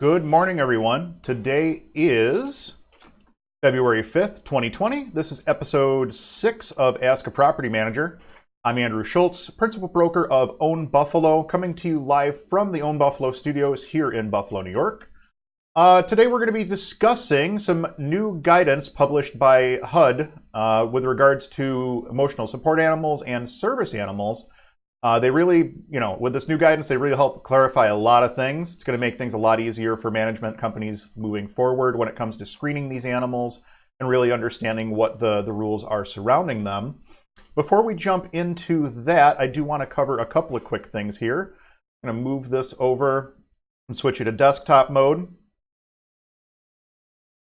Good morning, everyone. Today is February 5th, 2020. This is episode 6 of Ask a Property Manager. I'm Andrew Schultz, principal broker of Own Buffalo, coming to you live from the Own Buffalo studios here in Buffalo, New York. Today we're going to be discussing some new guidance published by HUD with regards to emotional support animals and service animals. They really, with this new guidance, they really help clarify a lot of things. It's going to make things a lot easier for management companies moving forward when it comes to screening these animals and really understanding what the rules are surrounding them. Before we jump into that, I do want to cover a couple of quick things here. I'm going to move this over and switch it to desktop mode.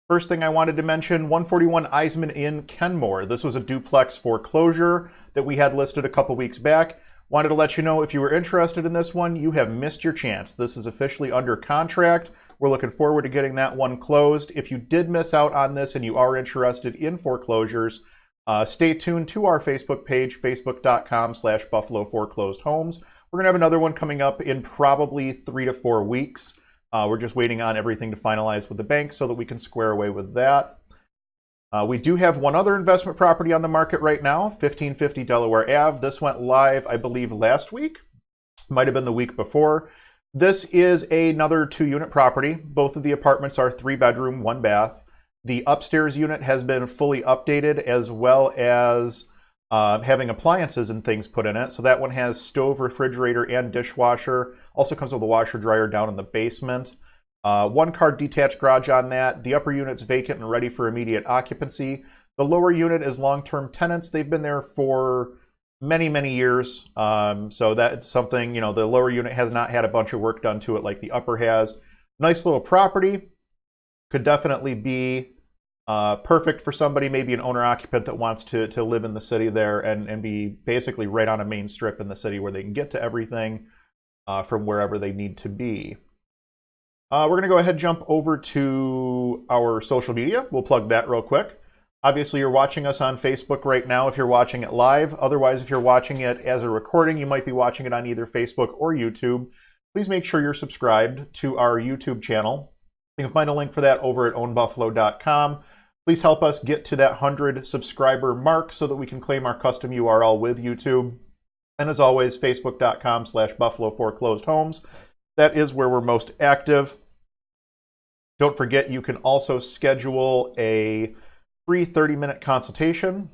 First thing I wanted to mention, 141 Eisman in Kenmore. This was a duplex foreclosure that we had listed a couple weeks back. Wanted to let you know if you were interested in this one, you have missed your chance. This is officially under contract. We're looking forward to getting that one closed. If you did miss out on this and you are interested in foreclosures, stay tuned to our Facebook page, facebook.com/Buffalo Foreclosed Homes. We're going to have another one coming up in probably 3 to 4 weeks. We're just waiting on everything to finalize with the bank so that we can square away with that. We do have one other investment property on the market right now, 1550 Delaware Ave. This went live, I believe, last week. Might have been the week before. This is another 2-unit property. Both of the apartments are 3-bedroom, 1 bath. The upstairs unit has been fully updated as well as having appliances and things put in it. So that one has stove, refrigerator, and dishwasher. Also comes with a washer dryer down in the basement. 1-car detached garage on that. The upper unit's vacant and ready for immediate occupancy. The lower unit is long-term tenants. They've been there for many, many years. So that's something, the lower unit has not had a bunch of work done to it like the upper has. Nice little property. Could definitely be perfect for somebody, maybe an owner-occupant that wants to live in the city there and be basically right on a main strip in the city where they can get to everything from wherever they need to be. We're going to go ahead and jump over to our social media. We'll plug that real quick. Obviously, you're watching us on Facebook right now if you're watching it live. Otherwise, if you're watching it as a recording, you might be watching it on either Facebook or YouTube. Please make sure you're subscribed to our YouTube channel. You can find a link for that over at ownbuffalo.com. Please help us get to that 100 subscriber mark so that we can claim our custom URL with YouTube. And as always, facebook.com/Buffalo Foreclosed Homes. That is where we're most active. Don't forget, you can also schedule a free 30-minute consultation.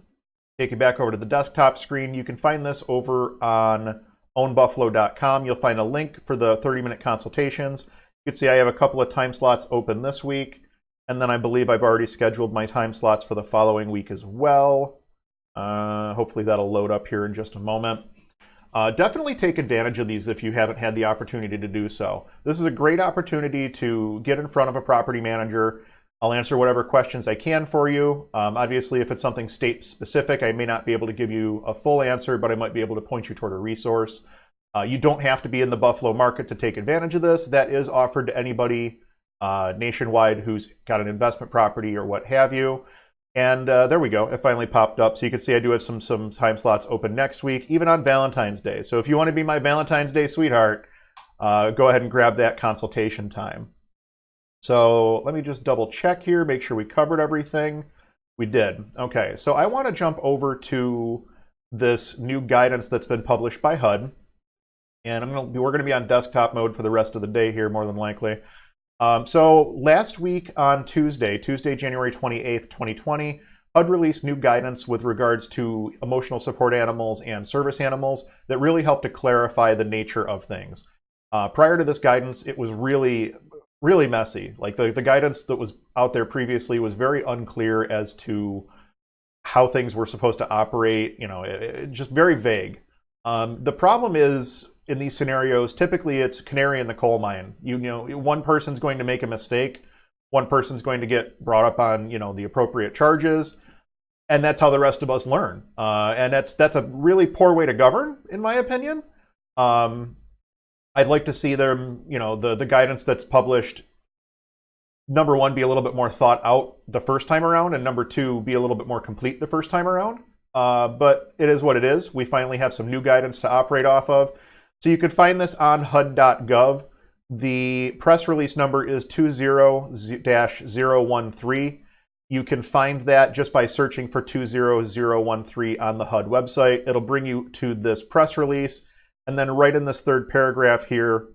Take you back over to the desktop screen. You can find this over on ownbuffalo.com. You'll find a link for the 30-minute consultations. You can see I have a couple of time slots open this week, and then I believe I've already scheduled my time slots for the following week as well. Hopefully that'll load up here in just a moment. Definitely take advantage of these if you haven't had the opportunity to do so. This is a great opportunity to get in front of a property manager. I'll answer whatever questions I can for you. Obviously, if it's something state specific, I may not be able to give you a full answer, but I might be able to point you toward a resource. You don't have to be in the Buffalo market to take advantage of this. That is offered to anybody nationwide who's got an investment property or what have you. And there we go. It finally popped up. So you can see I do have some time slots open next week, even on Valentine's Day. So if you want to be my Valentine's Day sweetheart, go ahead and grab that consultation time. So let me just double check here, make sure we covered everything. We did. Okay, so I want to jump over to this new guidance that's been published by HUD. And we're going to be on desktop mode for the rest of the day here, more than likely. So last week on Tuesday, January 28th, 2020, HUD released new guidance with regards to emotional support animals and service animals that really helped to clarify the nature of things. Prior to this guidance, it was really, really messy. Like the guidance that was out there previously was very unclear as to how things were supposed to operate, just very vague. The problem is, in these scenarios, typically it's canary in the coal mine. One person's going to make a mistake, one person's going to get brought up on the appropriate charges, and that's how the rest of us learn. And that's a really poor way to govern, in my opinion. I'd like to see them, the guidance that's published, number one, be a little bit more thought out the first time around, and number two, be a little bit more complete the first time around. But it is what it is. We finally have some new guidance to operate off of. So you can find this on HUD.gov. The press release number is 20-013. You can find that just by searching for 20013 on the HUD website. It'll bring you to this press release. And then right in this third paragraph here,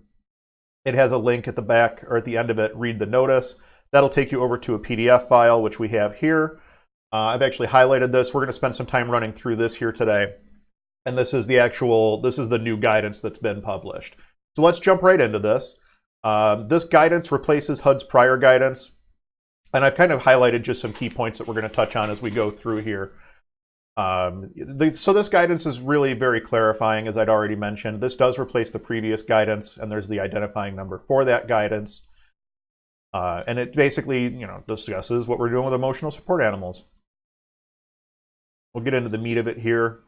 it has a link at the back or at the end of it, read the notice. That'll take you over to a PDF file, which we have here. I've actually highlighted this. We're going to spend some time running through this here today. And this is the new guidance that's been published. So let's jump right into this. This guidance replaces HUD's prior guidance. And I've kind of highlighted just some key points that we're going to touch on as we go through here. So this guidance is really very clarifying, as I'd already mentioned. This does replace the previous guidance, and there's the identifying number for that guidance. And it basically, discusses what we're doing with emotional support animals. We'll get into the meat of it here.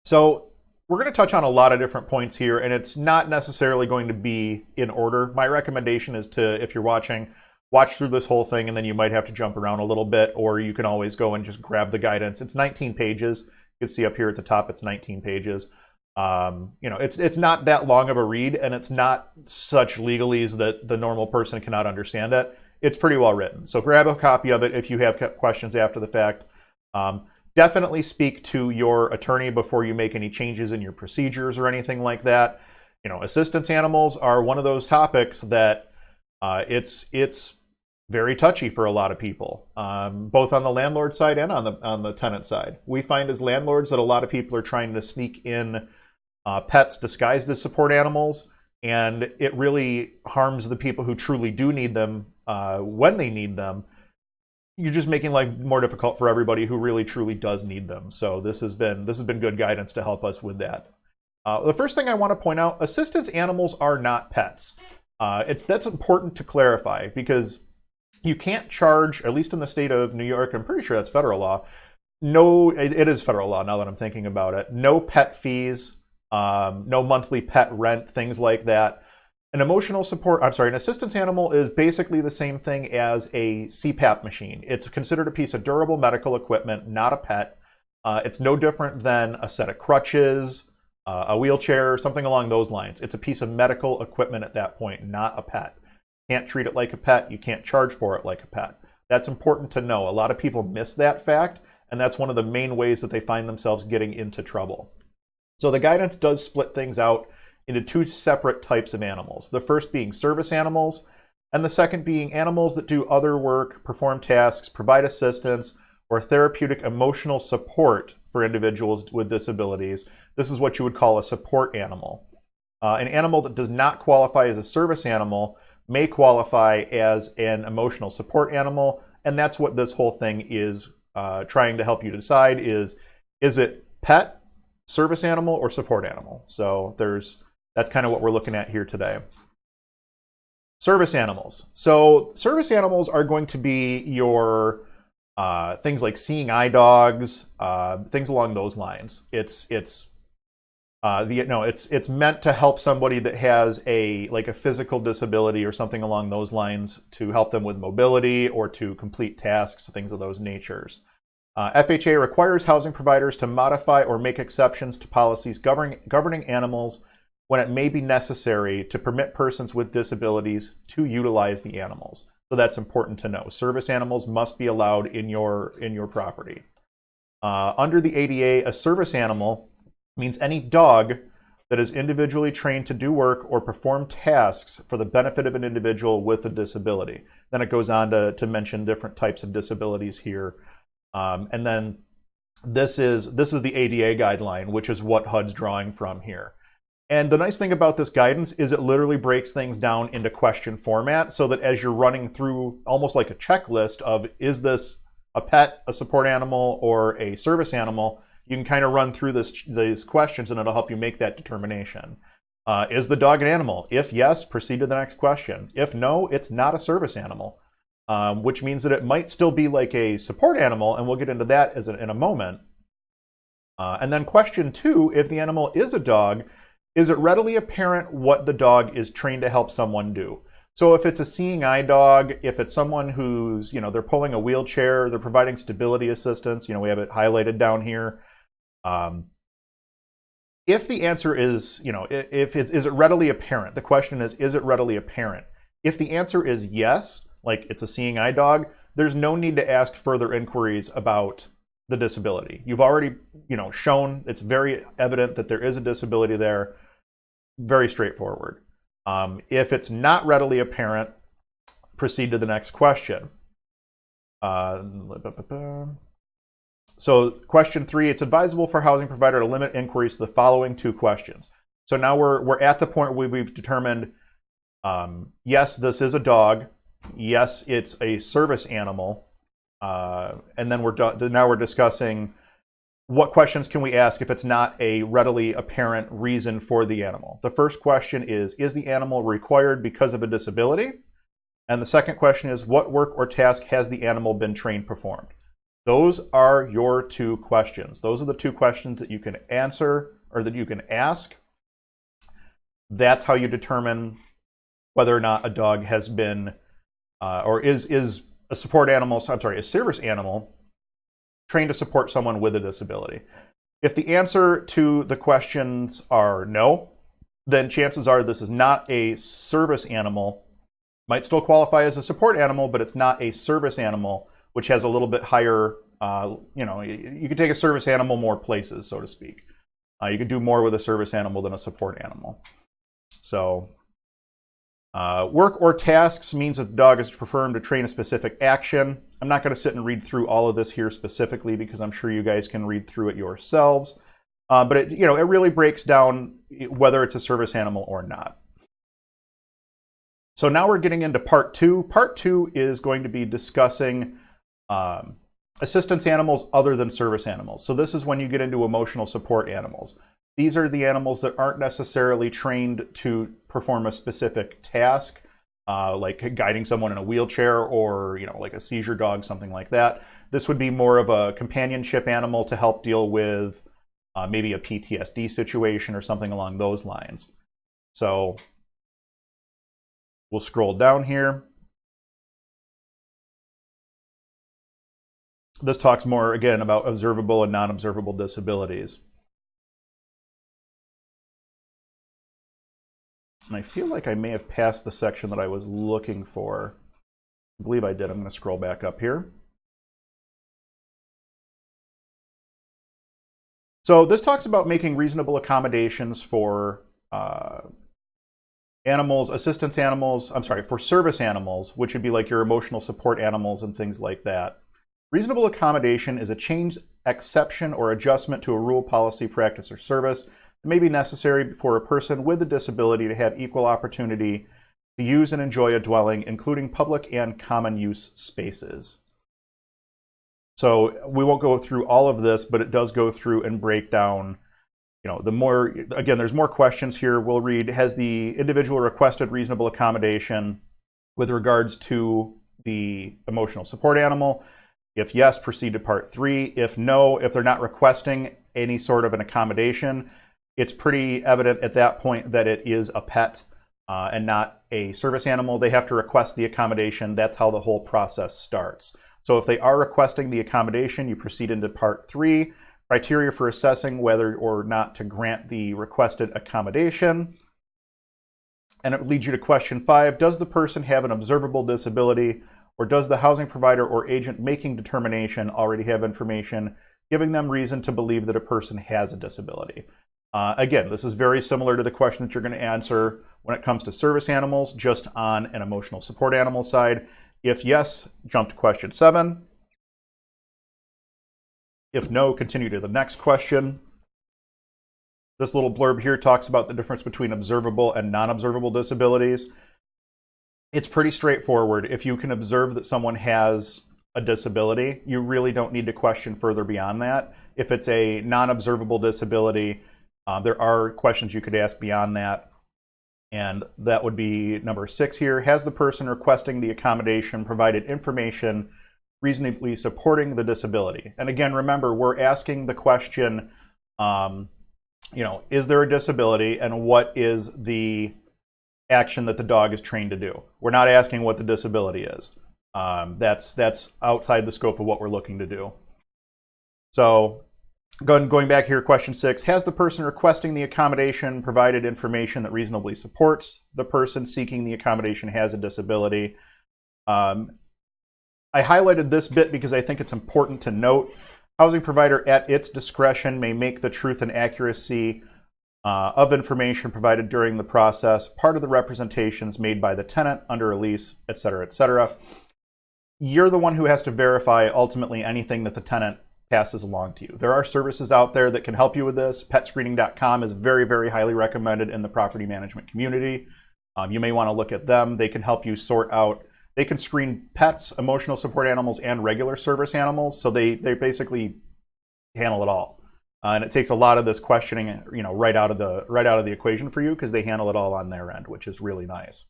So we're going to touch on a lot of different points here, and it's not necessarily going to be in order. My recommendation is to, if you're watching, watch through this whole thing, and then you might have to jump around a little bit, or you can always go and just grab the guidance. It's 19 pages. You can see up here at the top, it's 19 pages. It's not that long of a read, and it's not such legalese that the normal person cannot understand it. It's pretty well written. So grab a copy of it if you have questions after the fact. Definitely speak to your attorney before you make any changes in your procedures or anything like that. Assistance animals are one of those topics that it's very touchy for a lot of people, both on the landlord side and on the tenant side. We find as landlords that a lot of people are trying to sneak in pets disguised as support animals, and it really harms the people who truly do need them when they need them. You're just making life more difficult for everybody who really truly does need them. So this has been good guidance to help us with that. The first thing I want to point out: assistance animals are not pets. That's important to clarify, because you can't charge, at least in the state of New York, I'm pretty sure that's federal law. No, it is federal law now that I'm thinking about it. No pet fees, no monthly pet rent, things like that. An assistance animal is basically the same thing as a CPAP machine. It's considered a piece of durable medical equipment, not a pet. It's no different than a set of crutches, a wheelchair, something along those lines. It's a piece of medical equipment at that point, not a pet. You can't treat it like a pet. You can't charge for it like a pet. That's important to know. A lot of people miss that fact, and that's one of the main ways that they find themselves getting into trouble. So the guidance does split things out into two separate types of animals. The first being service animals, and the second being animals that do other work, perform tasks, provide assistance, or therapeutic emotional support for individuals with disabilities. This is what you would call a support animal. An animal that does not qualify as a service animal may qualify as an emotional support animal, and that's what this whole thing is trying to help you decide is it pet, service animal, or support animal? So that's kind of what we're looking at here today. Service animals. So service animals are going to be your things like seeing eye dogs, things along those lines. It's meant to help somebody that has a physical disability or something along those lines, to help them with mobility or to complete tasks, things of those natures. FHA requires housing providers to modify or make exceptions to policies governing animals when it may be necessary to permit persons with disabilities to utilize the animals. So that's important to know. Service animals must be allowed in your property. Under the ADA, a service animal means any dog that is individually trained to do work or perform tasks for the benefit of an individual with a disability. Then it goes on to mention different types of disabilities here. And then this is the ADA guideline, which is what HUD's drawing from here. And the nice thing about this guidance is it literally breaks things down into question format, so that as you're running through almost like a checklist of, is this a pet, a support animal, or a service animal, you can kind of run through these questions, and it'll help you make that determination. Is the dog an animal? If yes, proceed to the next question. If no, it's not a service animal, which means that it might still be like a support animal, and we'll get into that in a moment. And then question 2, if the animal is a dog, is it readily apparent what the dog is trained to help someone do? So if it's a seeing eye dog, if it's someone who's, they're pulling a wheelchair, they're providing stability assistance, we have it highlighted down here. If the answer is, if it's, is it readily apparent? The question is it readily apparent? If the answer is yes, like it's a seeing eye dog, there's no need to ask further inquiries about the disability. You've already, shown it's very evident that there is a disability there. Very straightforward. If it's not readily apparent, proceed to the next question. So question 3, it's advisable for a housing provider to limit inquiries to the following 2 questions. So now we're at the point where we've determined, yes, this is a dog. Yes, it's a service animal. And then now we're discussing what questions can we ask if it's not a readily apparent reason for the animal. The first question is the animal required because of a disability? And the second question is, what work or task has the animal been trained performed? Those are your 2 questions. Those are the 2 questions that you can answer or that you can ask. That's how you determine whether or not a dog has been or is a support animal, a service animal trained to support someone with a disability. If the answer to the questions are no, then chances are this is not a service animal. Might still qualify as a support animal, but it's not a service animal, which has a little bit higher, you could take a service animal more places, so to speak. You could do more with a service animal than a support animal. So work or tasks means that the dog is performed to train a specific action. I'm not going to sit and read through all of this here specifically because I'm sure you guys can read through it yourselves. But it really breaks down whether it's a service animal or not. So now we're getting into part 2. Part 2 is going to be discussing assistance animals other than service animals. So this is when you get into emotional support animals. These are the animals that aren't necessarily trained to perform a specific task, like guiding someone in a wheelchair or, like a seizure dog, something like that. This would be more of a companionship animal to help deal with maybe a PTSD situation or something along those lines. So we'll scroll down here. This talks more, again, about observable and non-observable disabilities. And I feel like I may have passed the section that I was looking for. I believe I did. I'm going to scroll back up here. So this talks about making reasonable accommodations for animals, assistance animals, for service animals, which would be like your emotional support animals and things like that. Reasonable accommodation is a change, exception, or adjustment to a rule, policy, practice, or service that may be necessary for a person with a disability to have equal opportunity to use and enjoy a dwelling, including public and common use spaces. So we won't go through all of this, but it does go through and break down, there's more questions here. We'll read, has the individual requested reasonable accommodation with regards to the emotional support animal? If yes, proceed to part 3. If no, if they're not requesting any sort of an accommodation, it's pretty evident at that point that it is a pet and not a service animal. They have to request the accommodation. That's how the whole process starts. So if they are requesting the accommodation, you proceed into part 3, criteria for assessing whether or not to grant the requested accommodation. And it leads you to question 5, does the person have an observable disability, or does the housing provider or agent making determination already have information giving them reason to believe that a person has a disability? Again, this is very similar to the question that you're going to answer when it comes to service animals, just on an emotional support animal side. If yes, jump to question 7. If no, continue to the next question. This little blurb here talks about the difference between observable and non-observable disabilities. It's pretty straightforward. If you can observe that someone has a disability, you really don't need to question further beyond that. If it's a non-observable disability, there are questions you could ask beyond that. And that would be number 6 here. Has the person requesting the accommodation provided information reasonably supporting the disability? And again, remember, we're asking the question, is there a disability and what is the action that the dog is trained to do? We're not asking what the disability is. That's outside the scope of what we're looking to do. So Going back here, question 6, has the person requesting the accommodation provided information that reasonably supports the person seeking the accommodation has a disability? I highlighted this bit because I think it's important to note. Housing provider at its discretion may make the truth and accuracy of information provided during the process part of the representations made by the tenant under a lease, etc., etc. You're the one who has to verify ultimately anything that the tenant passes along to you. There are services out there that can help you with this. Petscreening.com is very, very highly recommended in the property management community. You may want to look at them. They can help you sort out. They can screen pets, emotional support animals, and regular service animals. So they basically handle it all. And it takes a lot of this questioning, right out of the equation for you, because they handle it all on their end, which is really nice.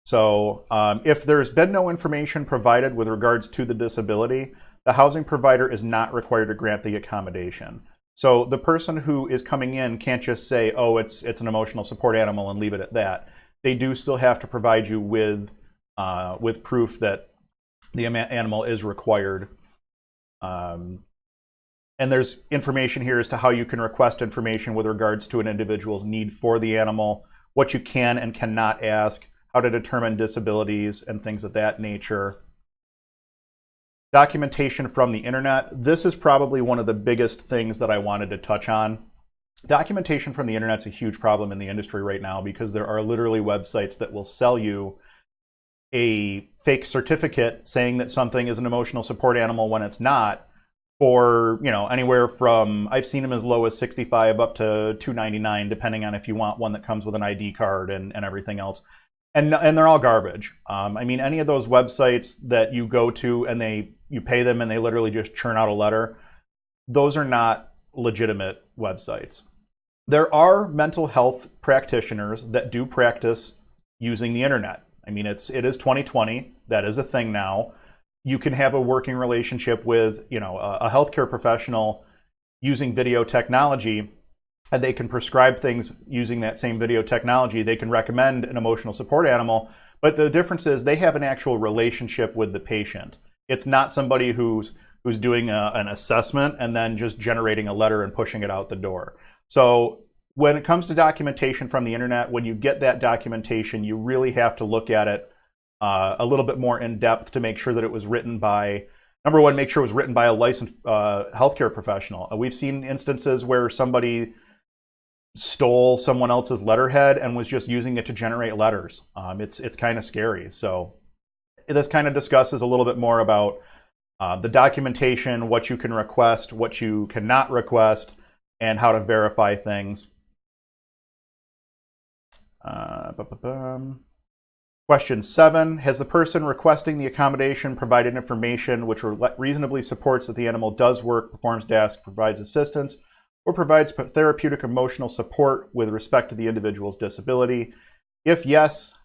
So if there's been no information provided with regards to the disability, the housing provider is not required to grant the accommodation. So the person who is coming in can't just say, oh, it's an emotional support animal and leave it at that. They do still have to provide you with proof that the animal is required. And there's information here as to how you can request information with regards to an individual's need for the animal, what you can and cannot ask, how to determine disabilities, and things of that nature. Documentation from the internet. This is probably one of the biggest things that I wanted to touch on. Documentation from the internet's a huge problem in the industry right now because there are literally websites that will sell you a fake certificate saying that something is an emotional support animal when it's not, for anywhere from, I've seen them as low as $65 up to $299, depending on if you want one that comes with an ID card and everything else. And they're all garbage. I mean, any of those websites that you go to and you pay them and they literally just churn out a letter, those are not legitimate websites. There are mental health practitioners that do practice using the internet. I mean, it is 2020. That is a thing now. You can have a working relationship with, a healthcare professional using video technology, and they can prescribe things using that same video technology. They can recommend an emotional support animal, but the difference is they have an actual relationship with the patient. It's not somebody who's doing an assessment and then just generating a letter and pushing it out the door. So when it comes to documentation from the internet, when you get that documentation, you really have to look at it a little bit more in depth to make sure that it was written by, number one, make sure it was written by a licensed healthcare professional. We've seen instances where somebody stole someone else's letterhead and was just using it to generate letters. It's kind of scary. So this kind of discusses a little bit more about the documentation, what you can request, what you cannot request, and how to verify things. Question 7, has the person requesting the accommodation provided information which reasonably supports that the animal does work, performs tasks, provides assistance, or provides therapeutic emotional support with respect to the individual's disability? If yes,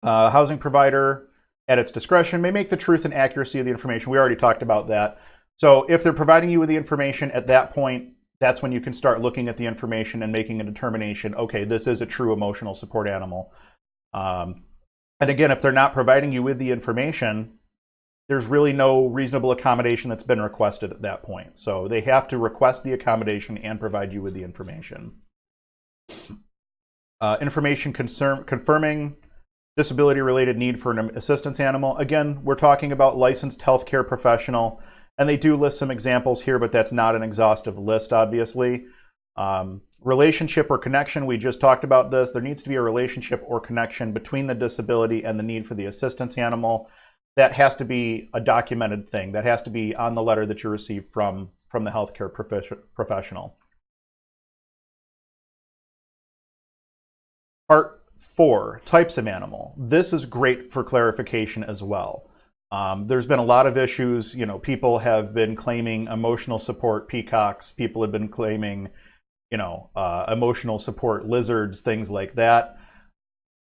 housing provider at its discretion may make the truth and accuracy of the information. We already talked about that. So if they're providing you with the information at that point, that's when you can start looking at the information and making a determination, okay, this is a true emotional support animal. And again, if they're not providing you with the information, there's really no reasonable accommodation that's been requested at that point. So they have to request the accommodation and provide you with the information. Information confirming disability-related need for an assistance animal. Again, we're talking about licensed healthcare professional, and they do list some examples here, but that's not an exhaustive list, obviously. Relationship or connection, we just talked about this. There needs to be a relationship or connection between the disability and the need for the assistance animal. That has to be a documented thing. That has to be on the letter that you receive from the healthcare professional. Part 4, types of animal. This is great for clarification as well. There's been a lot of issues. People have been claiming emotional support peacocks. People have been claiming emotional support lizards, things like that.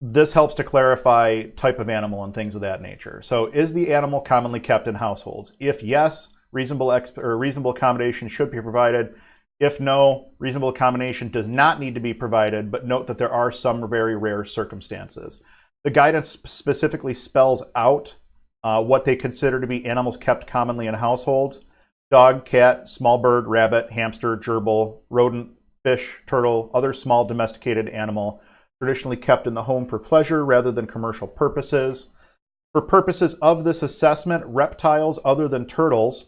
This helps to clarify type of animal and things of that nature. So is the animal commonly kept in households? If yes, reasonable accommodation should be provided. If no, reasonable accommodation does not need to be provided, but note that there are some very rare circumstances. The guidance specifically spells out what they consider to be animals kept commonly in households. dog, cat, small bird, rabbit, hamster, gerbil, rodent, fish, turtle, other small domesticated animal, traditionally kept in the home for pleasure rather than commercial purposes. For purposes of this assessment, reptiles other than turtles,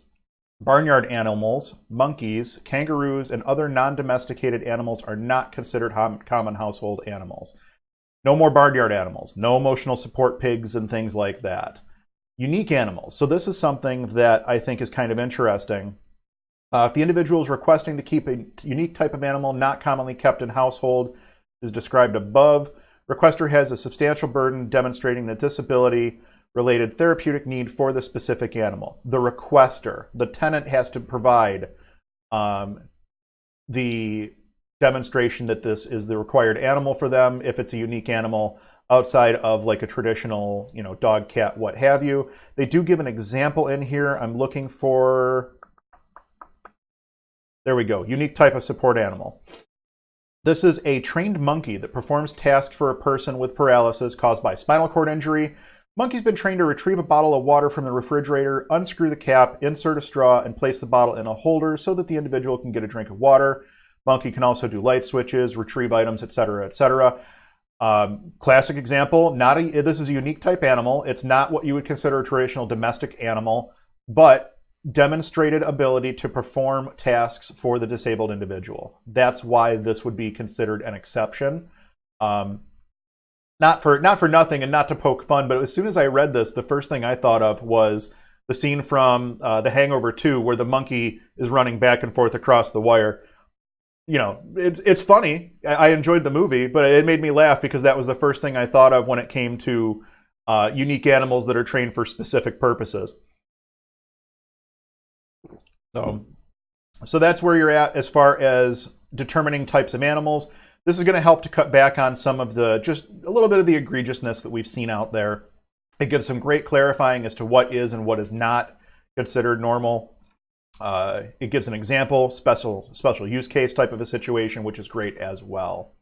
barnyard animals, monkeys, kangaroos, and other non-domesticated animals are not considered common household animals. No more barnyard animals, no emotional support pigs and things like that. Unique animals. So this is something that I think is kind of interesting. If the individual is requesting to keep a unique type of animal not commonly kept in household, is described above, requester has a substantial burden demonstrating the disability-related therapeutic need for the specific animal. The requester, the tenant, has to provide the demonstration that this is the required animal for them if it's a unique animal outside of like a traditional, dog, cat, what have you. They do give an example in here. I'm looking for, there we go, unique type of support animal. This is a trained monkey that performs tasks for a person with paralysis caused by spinal cord injury. Monkey's been trained to retrieve a bottle of water from the refrigerator, unscrew the cap, insert a straw, and place the bottle in a holder so that the individual can get a drink of water. Monkey can also do light switches, retrieve items, etc., etc. Classic example, this is a unique type animal. It's not what you would consider a traditional domestic animal, but demonstrated ability to perform tasks for the disabled individual. That's why this would be considered an exception. Not for nothing and not to poke fun, but as soon as I read this, the first thing I thought of was the scene from The Hangover 2 where the monkey is running back and forth across the wire. It's funny. I enjoyed the movie, but it made me laugh because that was the first thing I thought of when it came to unique animals that are trained for specific purposes. So that's where you're at as far as determining types of animals. This is going to help to cut back on some of just a little bit of the egregiousness that we've seen out there. It gives some great clarifying as to what is and what is not considered normal. It gives an example, special use case type of a situation, which is great as well.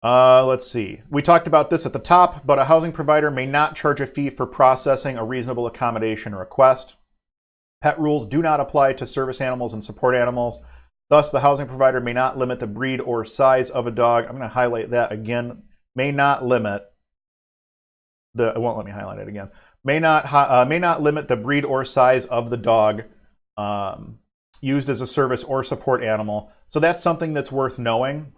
Let's see. We talked about this at the top, but a housing provider may not charge a fee for processing a reasonable accommodation request. Pet rules do not apply to service animals and support animals. Thus, the housing provider may not limit the breed or size of a dog. I'm going to highlight that again. May not limit it won't let me highlight it again. May not limit the breed or size of the dog used as a service or support animal. So that's something that's worth knowing.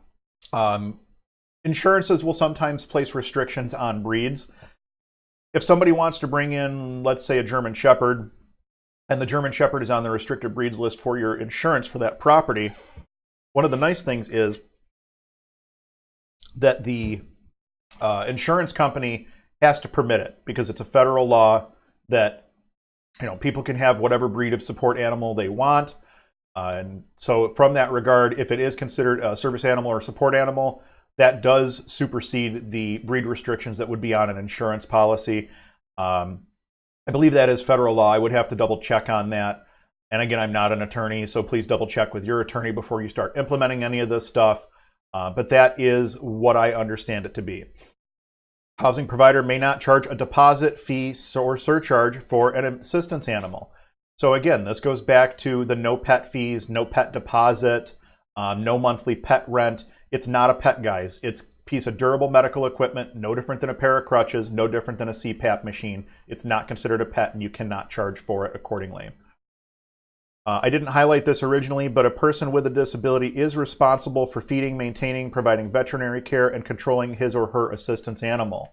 Insurances will sometimes place restrictions on breeds. If somebody wants to bring in, let's say, a German Shepherd, and the German Shepherd is on the restricted breeds list for your insurance for that property, one of the nice things is that the insurance company has to permit it because it's a federal law that people can have whatever breed of support animal they want. And so from that regard, if it is considered a service animal or support animal, that does supersede the breed restrictions that would be on an insurance policy. I believe that is federal law. I would have to double check on that. And again, I'm not an attorney, so please double check with your attorney before you start implementing any of this stuff. But that is what I understand it to be. Housing provider may not charge a deposit, fee, or surcharge for an assistance animal. So again, this goes back to the no pet fees, no pet deposit, no monthly pet rent. It's not a pet, guys. It's a piece of durable medical equipment, no different than a pair of crutches, no different than a CPAP machine. It's not considered a pet, and you cannot charge for it accordingly. I didn't highlight this originally, but a person with a disability is responsible for feeding, maintaining, providing veterinary care, and controlling his or her assistance animal.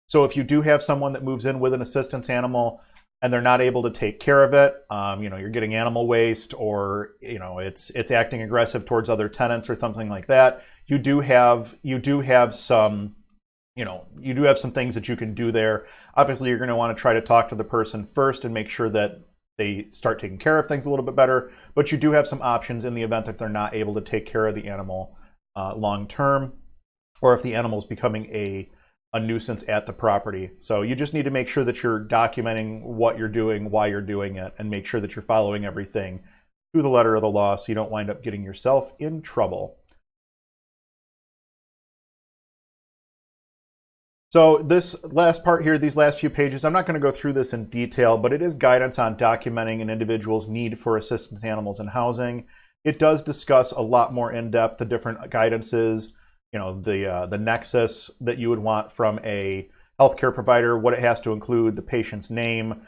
So if you do have someone that moves in with an assistance animal and they're not able to take care of it, you're getting animal waste, or it's acting aggressive towards other tenants or something like that, you do have some things that you can do there. Obviously, you're going to want to try to talk to the person first and make sure that they start taking care of things a little bit better, but you do have some options in the event that they're not able to take care of the animal long term, or if the animal is becoming a nuisance at the property. So you just need to make sure that you're documenting what you're doing, why you're doing it, and make sure that you're following everything to the letter of the law so you don't wind up getting yourself in trouble. So this last part here, these last few pages, I'm not going to go through this in detail, but it is guidance on documenting an individual's need for assistance animals in housing. It does discuss a lot more in depth the different guidances, you know, the nexus that you would want from a healthcare provider, what it has to include, the patient's name,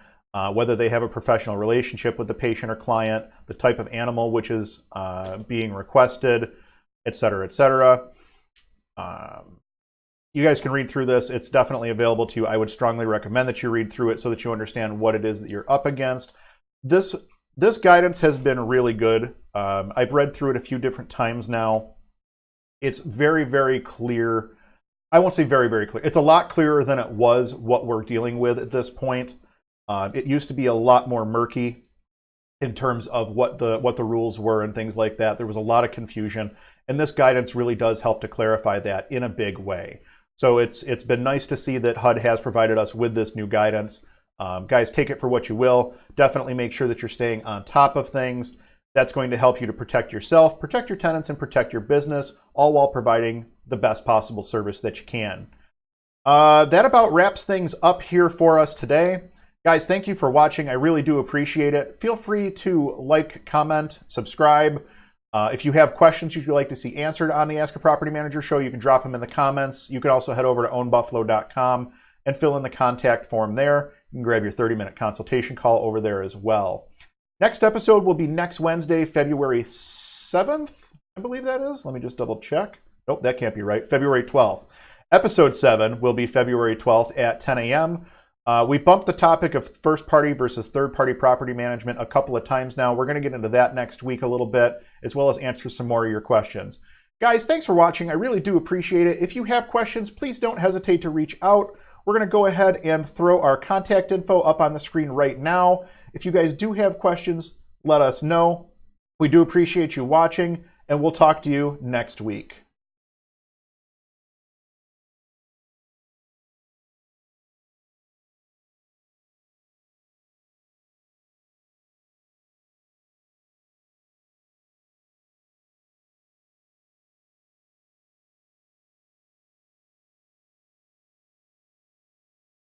whether they have a professional relationship with the patient or client, the type of animal which is being requested, et cetera, et cetera. You guys can read through this. It's definitely available to you. I would strongly recommend that you read through it so that you understand what it is that you're up against. This guidance has been really good. I've read through it a few different times now. It's very, very clear. I won't say very, very clear. It's a lot clearer than it was what we're dealing with at this point. It used to be a lot more murky in terms of what the rules were and things like that. There was a lot of confusion, and this guidance really does help to clarify that in a big way. So it's been nice to see that HUD has provided us with this new guidance. Guys, take it for what you will. Definitely make sure that you're staying on top of things. That's going to help you to protect yourself, protect your tenants, and protect your business, all while providing the best possible service that you can. That about wraps things up here for us today. Guys, thank you for watching. I really do appreciate it. Feel free to like, comment, subscribe. If you have questions you'd like to see answered on the Ask a Property Manager show, you can drop them in the comments. You can also head over to ownbuffalo.com and fill in the contact form there. You can grab your 30-minute consultation call over there as well. Next episode will be next Wednesday, February 7th, I believe that is. Let me just double check. Nope, that can't be right. February 12th. Episode 7 will be February 12th at 10 a.m. We bumped the topic of first-party versus third-party property management a couple of times now. We're going to get into that next week a little bit, as well as answer some more of your questions. Guys, thanks for watching. I really do appreciate it. If you have questions, please don't hesitate to reach out. We're going to go ahead and throw our contact info up on the screen right now. If you guys do have questions, let us know. We do appreciate you watching, and we'll talk to you next week.